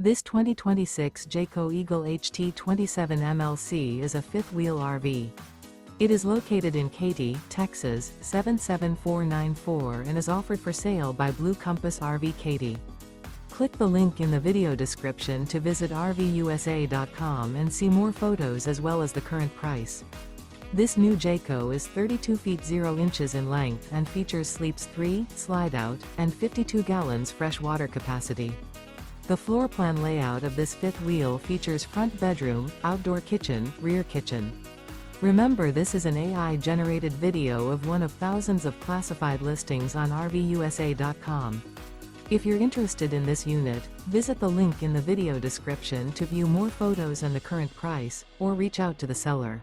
This 2026 Jayco Eagle HT 27 MLC is a fifth-wheel RV. It is located in Katy, Texas, 77494 and is offered for sale by Blue Compass RV Katy. Click the link in the video description to visit RVUSA.com and see more photos as well as the current price. This new Jayco is 32 feet 0 inches in length and features sleeps 3, slide-out, and 52 gallons fresh water capacity. The floor plan layout of this fifth wheel features front bedroom, outdoor kitchen, rear kitchen. Remember, this is an AI-generated video of one of thousands of classified listings on RVUSA.com. If you're interested in this unit, visit the link in the video description to view more photos and the current price, or reach out to the seller.